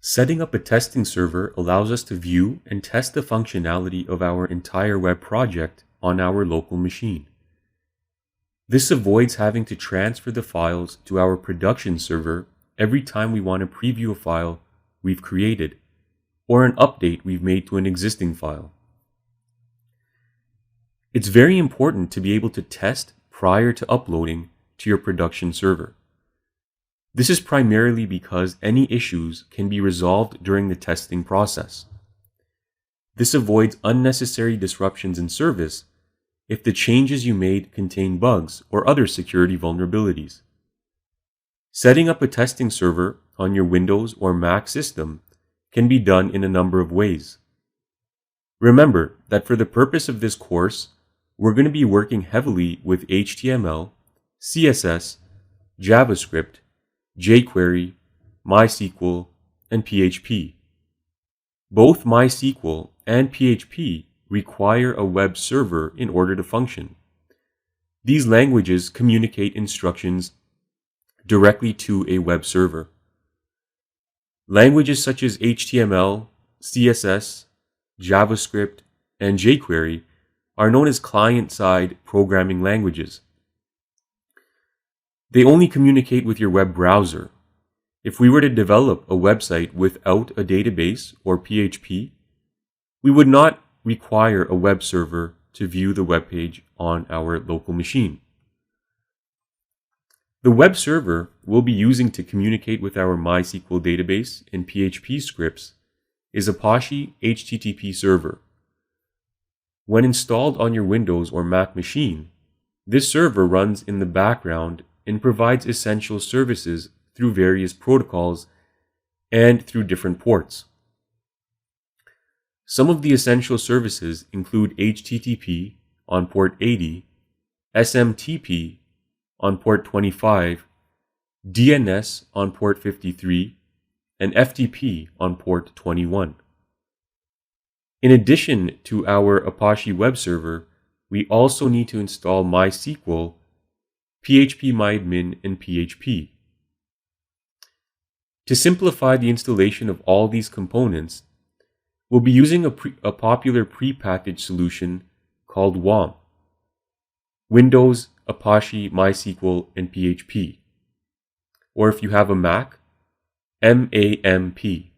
Setting up a testing server allows us to view and test the functionality of our entire web project on our local machine. This avoids having to transfer the files to our production server every time we want to preview a file we've created or an update we've made to an existing file. It's very important to be able to test prior to uploading to your production server. This is primarily because any issues can be resolved during the testing process. This avoids unnecessary disruptions in service if the changes you made contain bugs or other security vulnerabilities. Setting up a testing server on your Windows or Mac system can be done in a number of ways. Remember that for the purpose of this course, we're going to be working heavily with HTML, CSS, JavaScript, jQuery, MySQL, and PHP. Both MySQL and PHP require a web server in order to function. These languages communicate instructions directly to a web server. Languages such as HTML, CSS, JavaScript, and jQuery are known as client-side programming languages. They only communicate with your web browser. If we were to develop a website without a database or PHP, we would not require a web server to view the web page on our local machine. The web server we'll be using to communicate with our MySQL database and PHP scripts is Apache HTTP Server. When installed on your Windows or Mac machine, this server runs in the background and provides essential services through various protocols and through different ports. Some of the essential services include HTTP on port 80, SMTP on port 25, DNS on port 53, and FTP on port 21. In addition to our Apache web server, we also need to install MySQL, PHPMyAdmin, and PHP. To simplify the installation of all these components, we'll be using a popular prepackaged solution called WAMP, Windows, Apache, MySQL, and PHP. Or if you have a Mac, MAMP.